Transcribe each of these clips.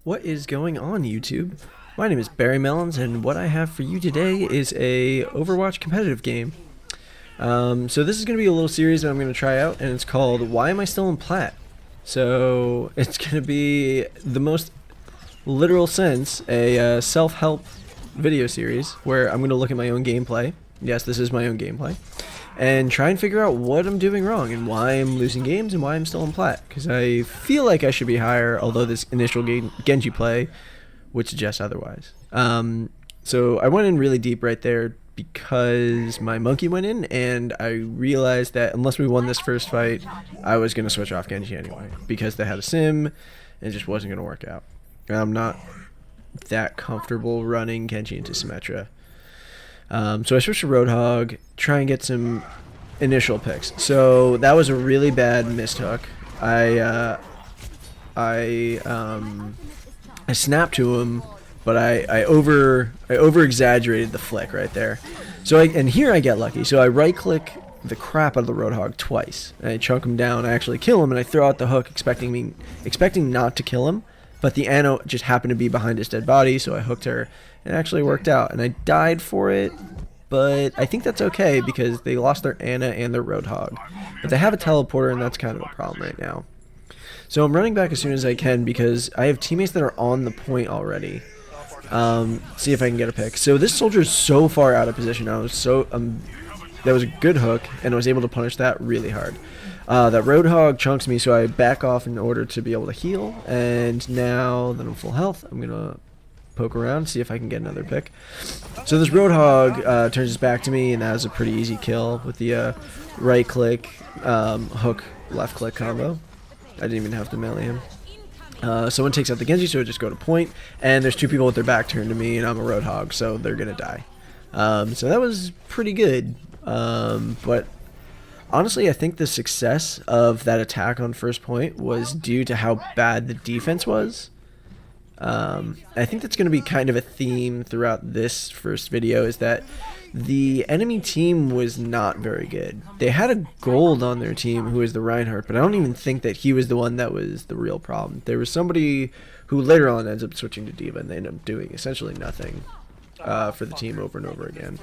What is going on, YouTube? My name is Barry Melons, and what I have for you today is a Overwatch competitive game. So this is going to be a little series that I'm going to try out, and it's called Why Am I Still in Plat? So it's going to be the most literal sense a self-help video series where I'm going to look at my own gameplay. Yes, this is my own gameplay. And try and figure out what I'm doing wrong and why I'm losing games and why I'm still in plat. Because I feel like I should be higher, although this initial Genji play would suggest otherwise. So I went in really deep right there because my monkey went in, and I realized that unless we won this first fight, I was going to switch off Genji anyway. Because they had a sim, and it just wasn't going to work out. I'm not that comfortable running Genji into Symmetra. So I switched to Roadhog, try and get some initial picks. So that was a really bad missed hook. I snapped to him, but I over exaggerated the flick right there. So and here I get lucky. So I right click the crap out of the Roadhog twice. And I chunk him down. I actually kill him, and I throw out the hook, expecting not to kill him. But the Anno just happened to be behind his dead body, so I hooked her. It actually worked out, and I died for it, but I think that's okay because they lost their Ana and their Roadhog. But they have a teleporter, and that's kind of a problem right now. So I'm running back as soon as I can because I have teammates that are on the point already. See if I can get a pick. So this soldier is so far out of position now. That was a good hook, and I was able to punish that really hard. That Roadhog chunks me, so I back off in order to be able to heal. And now that I'm full health, I'm going to poke around, see if I can get another pick. So this Roadhog turns his back to me, and that was a pretty easy kill with the right-click, hook, left-click combo. I didn't even have to melee him. Someone takes out the Genji, so I just go to point, and there's two people with their back turned to me, and I'm a Roadhog, so they're going to die. So that was pretty good, but honestly, I think the success of that attack on first point was due to how bad the defense was. I think that's going to be kind of a theme throughout this first video, is that the enemy team was not very good. They had a gold on their team who was the Reinhardt, but I don't even think that he was the one that was the real problem. There was somebody who later on ends up switching to Diva, and they end up doing essentially nothing for the team over and over again.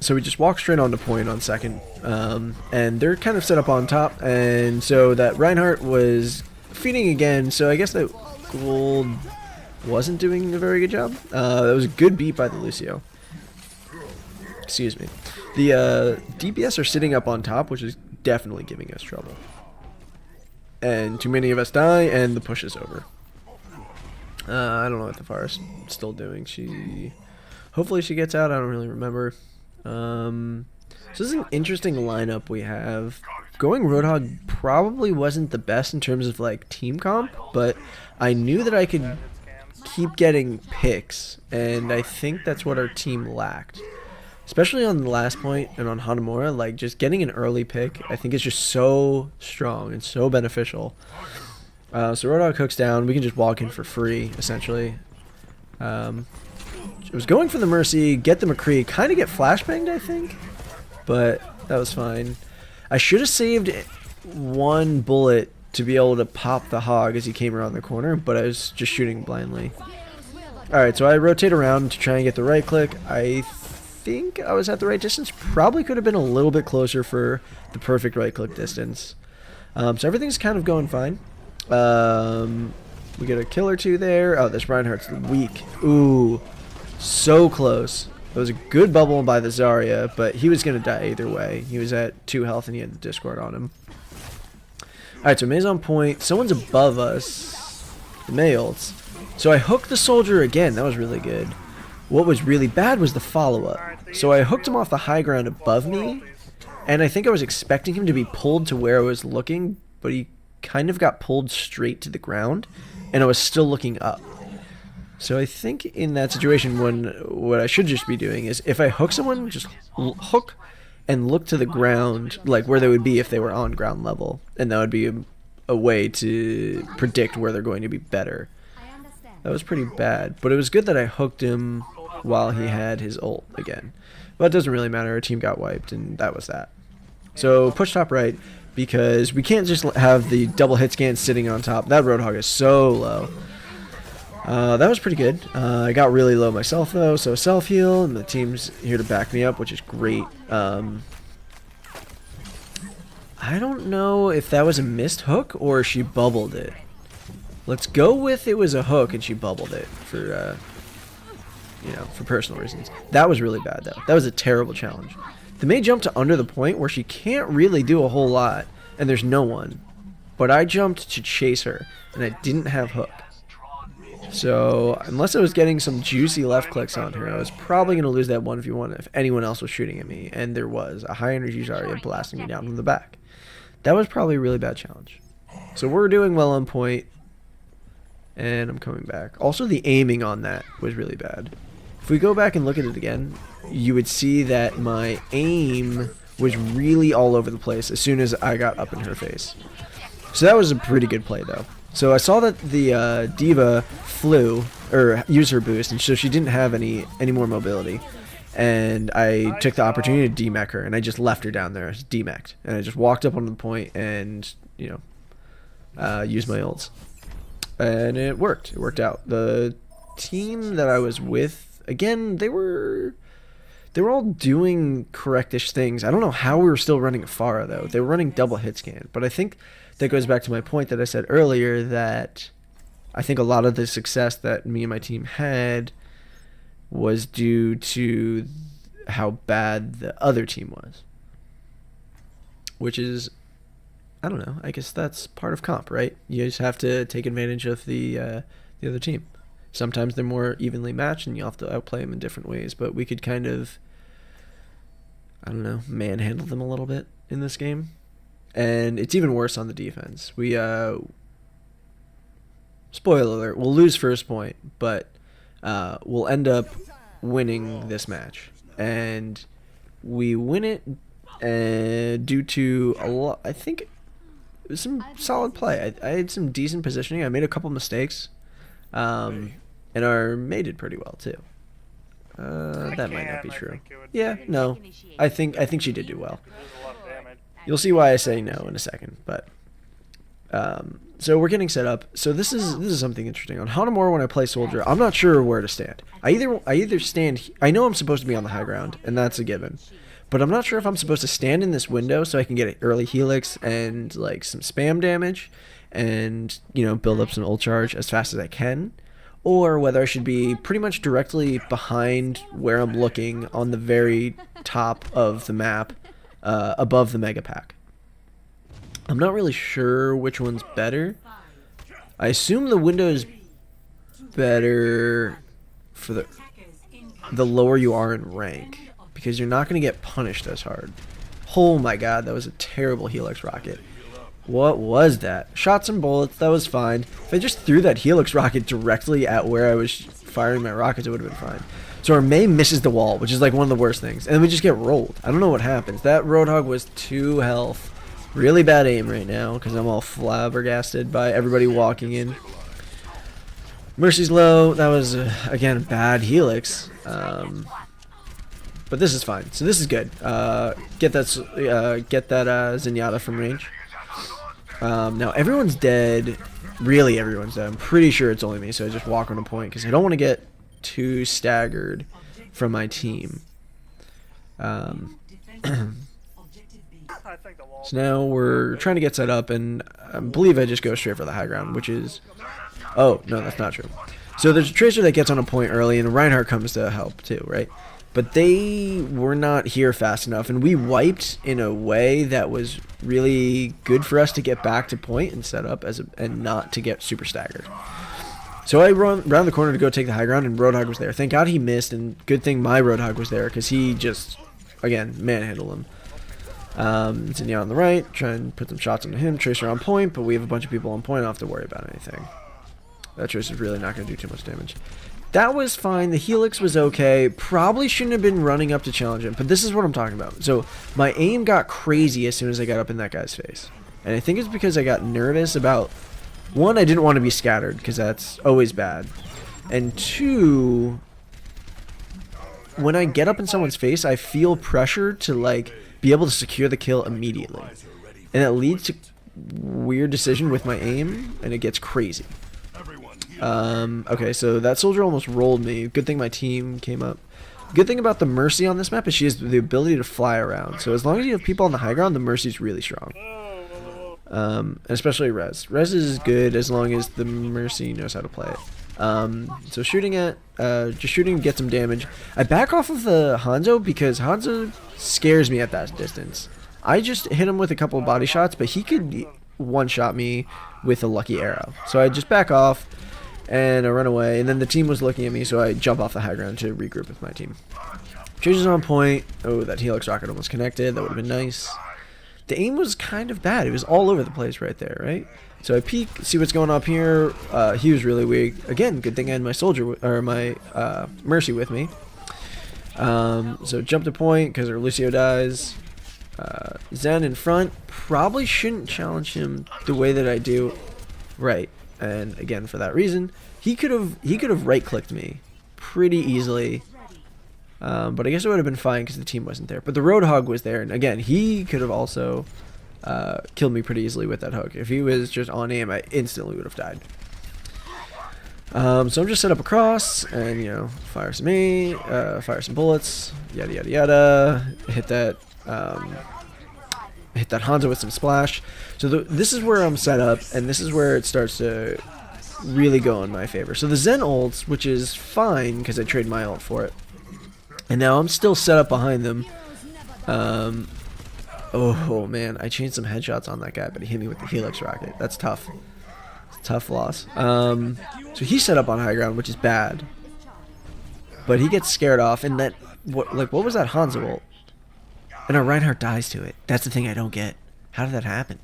So we just walk straight on to point on second, and they're kind of set up on top, and so that Reinhardt was feeding again, so I guess that gold wasn't doing a very good job. That was a good beat by the Lucio. Excuse me. The DPS are sitting up on top, which is definitely giving us trouble. And too many of us die, and the push is over. I don't know what the Forest is still doing. Hopefully she gets out, I don't really remember. So this is an interesting lineup we have. Going Roadhog probably wasn't the best in terms of like team comp, but I knew that I could keep getting picks, and I think that's what our team lacked. Especially on the last point and on Hanamura, like just getting an early pick I think is just so strong and so beneficial. So Roadhog hooks down, we can just walk in for free essentially. I was going for the Mercy, get the McCree, kind of get flashbanged, I think, but that was fine. I should have saved one bullet to be able to pop the Hog as he came around the corner, but I was just shooting blindly. Alright, so I rotate around to try and get the right click. I think I was at the right distance. Probably could have been a little bit closer for the perfect right click distance. So everything's kind of going fine. We get a kill or two there. Oh, this Reinhardt's weak. Ooh. So close. It was a good bubble by the Zarya, but he was going to die either way. He was at 2 health and he had the Discord on him. Alright, so May's on point. Someone's above us. The males. So I hooked the soldier again. That was really good. What was really bad was the follow-up. So I hooked him off the high ground above me, and I think I was expecting him to be pulled to where I was looking, but he kind of got pulled straight to the ground, and I was still looking up. So I think in that situation, what I should just be doing is if I hook someone, just hook and look to the ground, like where they would be if they were on ground level. And that would be a way to predict where they're going to be better. That was pretty bad, but it was good that I hooked him while he had his ult again. But it doesn't really matter, our team got wiped, and that was that. So push top right, because we can't just have the double hit scan sitting on top. That Roadhog is so low. That was pretty good. I got really low myself though, so self heal, and the team's here to back me up, which is great. I don't know if that was a missed hook or she bubbled it. Let's go with it was a hook and she bubbled it for, you know, for personal reasons. That was really bad though. That was a terrible challenge. The Mei jumped to under the point where she can't really do a whole lot, and there's no one. But I jumped to chase her, and I didn't have hook. So, unless I was getting some juicy left clicks on her, I was probably going to lose that 1v1 if anyone else was shooting at me. And there was a high energy Zarya blasting me down from the back. That was probably a really bad challenge. So we're doing well on point. And I'm coming back. Also, the aiming on that was really bad. If we go back and look at it again, you would see that my aim was really all over the place as soon as I got up in her face. So that was a pretty good play, though. So I saw that the Diva flew, or used her boost, and so she didn't have any more mobility. And I took the opportunity to demech her, and I just left her down there, demeched. And I just walked up onto the point and, you know, used my ults. And it worked. It worked out. The team that I was with, again, they were all doing correctish things. I don't know how we were still running Pharah, though. They were running double hit scan, but I think that goes back to my point that I said earlier, that I think a lot of the success that me and my team had was due to how bad the other team was. Which is, I don't know, I guess that's part of comp, right? You just have to take advantage of the other team. Sometimes they're more evenly matched and you have to outplay them in different ways, but we could kind of, I don't know, manhandle them a little bit in this game. And it's even worse on the defense. We, spoiler alert, we'll lose first point, but we'll end up winning this match. And we win it due to a lot, I think, it was some solid play. I had some decent positioning. I made a couple mistakes. And our Mei did pretty well, too. That might not be true. Yeah, no. I think she did do well. You'll see why I say no in a second, but so we're getting set up. So this is something interesting. On Hanamura, when I play soldier, I'm not sure where to stand. I either stand. I know I'm supposed to be on the high ground, and that's a given. But I'm not sure if I'm supposed to stand in this window so I can get an early helix and like some spam damage, and you know, build up some ult charge as fast as I can, or whether I should be pretty much directly behind where I'm looking on the very top of the map. Above the mega pack. I'm not really sure which one's better. I assume the window is better for the lower you are in rank, because you're not going to get punished as hard. Oh my god, that was a terrible Helix rocket. What was that? Shot some bullets, that was fine. If I just threw that Helix rocket directly at where I was firing my rockets, it would have been fine. So our Mei misses the wall, which is like one of the worst things. And then we just get rolled. I don't know what happens. That Roadhog was 2 health. Really bad aim right now because I'm all flabbergasted by everybody walking in. Mercy's low. That was, again, a bad Helix. But this is fine. So this is good. Get that Zenyatta from range. Now everyone's dead. Really everyone's dead. I'm pretty sure it's only me, so I just walk on a point because I don't want to get too staggered from my team. So now we're trying to get set up, and I believe I just go straight for the high ground, which is... Oh, no, that's not true. So there's a Tracer that gets on a point early, and Reinhardt comes to help too, right? But they were not here fast enough, and we wiped in a way that was really good for us to get back to point and set up and not to get super staggered. So I run around the corner to go take the high ground, and Roadhog was there. Thank God he missed, and good thing my Roadhog was there, because he just, again, manhandled him. Zinnia on the right, try and put some shots into him. Tracer on point, but we have a bunch of people on point. I don't have to worry about anything. That Tracer's really not going to do too much damage. That was fine. The Helix was okay. Probably shouldn't have been running up to challenge him, but this is what I'm talking about. So my aim got crazy as soon as I got up in that guy's face. And I think it's because I got nervous about... One, I didn't want to be scattered, because that's always bad. And two, when I get up in someone's face, I feel pressure to, like, be able to secure the kill immediately. and that leads to weird decision with my aim, and it gets crazy. Okay, so that soldier almost rolled me. Good thing my team came up. Good thing about the Mercy on this map is she has the ability to fly around. So as long as you have people on the high ground, the Mercy's really strong. And especially Res. Res is good as long as the Mercy knows how to play it. So shooting at, just shooting to get some damage. I back off of the Hanzo because Hanzo scares me at that distance. I just hit him with a couple of body shots, but he could one-shot me with a lucky arrow. So I just back off and I run away, and then the team was looking at me, so I jump off the high ground to regroup with my team. Chases on point. Oh, that Helix rocket almost connected. That would have been nice. The aim was kind of bad. It was all over the place right there, right? So I peek, see what's going up here. He was really weak. Again, good thing I had my soldier or my Mercy with me. So jump to point because our Lucio dies. Zen in front. Probably shouldn't challenge him the way that I do. Right. And again, for that reason, he could have right clicked me pretty easily. But I guess it would have been fine because the team wasn't there. But the Roadhog was there, and again, he could have also killed me pretty easily with that hook. If he was just on aim, I instantly would have died. So I'm just set up across, and you know, fire some fire some bullets, yada yada yada. Hit that Hanzo with some splash. So this is where I'm set up, and this is where it starts to really go in my favor. So the Zen ults, which is fine because I trade my ult for it. And now I'm still set up behind them. Oh man, I changed some headshots on that guy, but he hit me with the Helix rocket. That's tough. It's a tough loss. So he's set up on high ground, which is bad. But he gets scared off, and that what was that Hanzo ult? And our Reinhardt dies to it. That's the thing I don't get. How did that happen?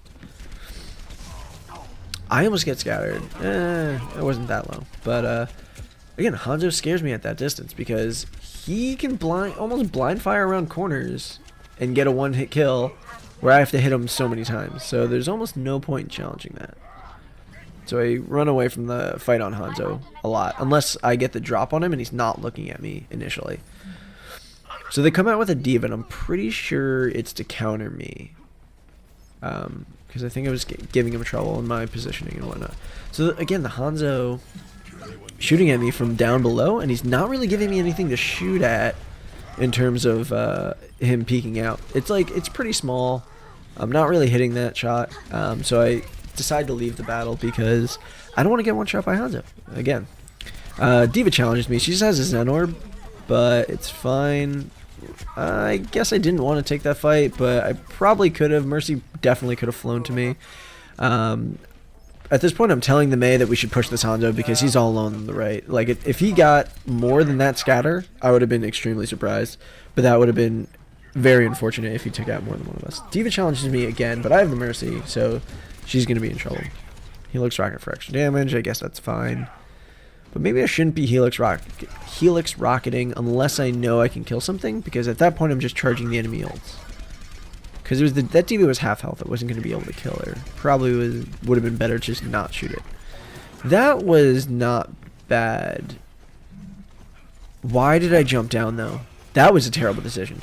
I almost get scattered. It wasn't that low. But again, Hanzo scares me at that distance because he can almost blind fire around corners and get a one-hit kill where I have to hit him so many times. So there's almost no point in challenging that. So I run away from the fight on Hanzo a lot, unless I get the drop on him and he's not looking at me initially. So they come out with a D.Va, and I'm pretty sure it's to counter me. Because I think I was giving him trouble in my positioning and whatnot. So again, the Hanzo shooting at me from down below, and he's not really giving me anything to shoot at in terms of him peeking out. It's pretty small. I'm not really hitting that shot. So I decide to leave the battle because I don't want to get one shot by Hanzo. Again, D.Va challenges me. She just has a Zen orb, but it's fine. I guess I didn't want to take that fight, but I probably could have. Mercy definitely could have flown to me. At this point, I'm telling the Mei that we should push this Hanzo because he's all alone on the right. Like, if he got more than that scatter, I would have been extremely surprised. But that would have been very unfortunate if he took out more than one of us. D.Va challenges me again, but I have the Mercy, so she's going to be in trouble. Helix rocket for extra damage. I guess that's fine. But maybe I shouldn't be Helix rocketing unless I know I can kill something, because at that point I'm just charging the enemy ults. Because it was that D.Va was half health. I wasn't going to be able to kill her. Probably would have been better to just not shoot it. That was not bad. Why did I jump down though? That was a terrible decision.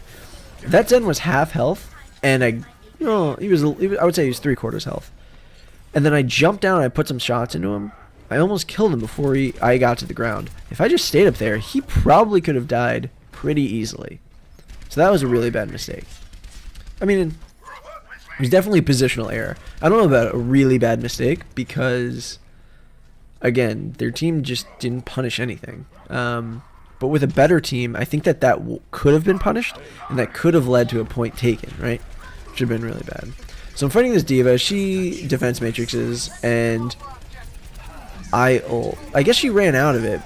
That Zen was half health, and I would say he was 3/4 health. And then I jumped down. I put some shots into him. I almost killed him before I got to the ground. If I just stayed up there, he probably could have died pretty easily. So that was a really bad mistake. I mean, it was definitely positional error. I don't know about a really bad mistake because, again, their team just didn't punish anything. But with a better team, I think that could have been punished, and that could have led to a point taken, right? Which would have been really bad. So I'm fighting this D.Va. She defense matrixes, and I guess she ran out of it,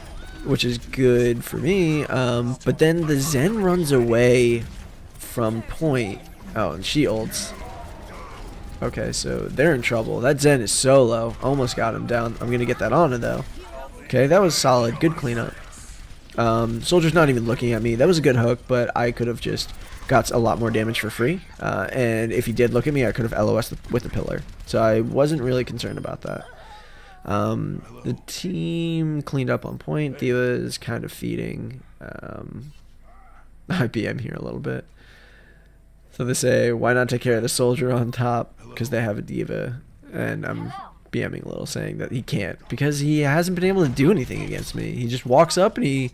which is good for me. But then the Zen runs away from point. Oh, and she ults. Okay, so they're in trouble. That Zen is so low. Almost got him down. I'm going to get that on her, though. Okay, that was solid. Good cleanup. Soldier's not even looking at me. That was a good hook, but I could have just got a lot more damage for free. And if he did look at me, I could have LOS'd with the pillar. So I wasn't really concerned about that. The team cleaned up on point. D.Va is kind of feeding IBM here a little bit. So they say, why not take care of the soldier on top? Because they have a diva. And I'm BMing a little, saying that he can't. Because he hasn't been able to do anything against me. He just walks up and he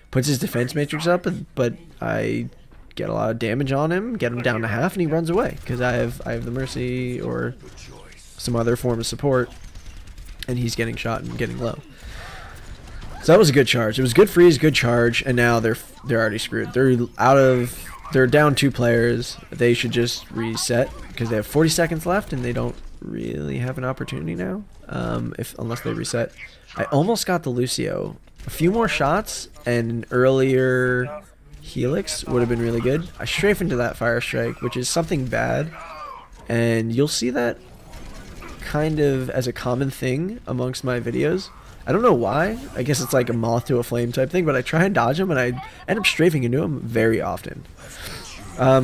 puts his defense matrix up. But I get a lot of damage on him, get him down to half, and he runs away. Because I have the Mercy or some other form of support. And he's getting shot and getting low. So that was a good charge. It was good freeze, good charge. And now they're already screwed. They're down 2 players. They should just reset because they have 40 seconds left and they don't really have an opportunity now. Unless they reset. I almost got the Lucio. A few more shots and an earlier Helix would have been really good. I strafe into that Fire Strike, which is something bad. And you'll see that kind of as a common thing amongst my videos. I don't know why. I guess it's like a moth to a flame type thing, but I try and dodge him and I end up strafing into him very often.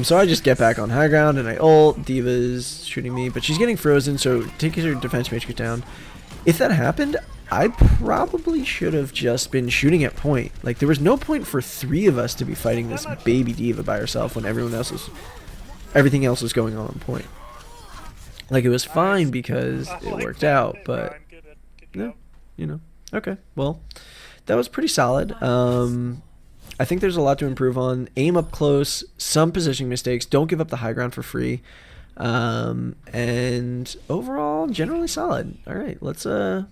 So I just get back on high ground and I ult. Diva's shooting me, but she's getting frozen, so take your defense matrix down. If that happened, I probably should have just been shooting at point. Like, there was no point for 3 of us to be fighting this baby diva by herself when everything else was going on point. Like, it was fine because it worked out, but no, you know. Okay, well, that was pretty solid. I think there's a lot to improve on. Aim up close, some positioning mistakes. Don't give up the high ground for free. And overall, generally solid. All right, let's learn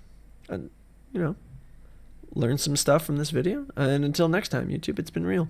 some stuff from this video. And until next time, YouTube, it's been real.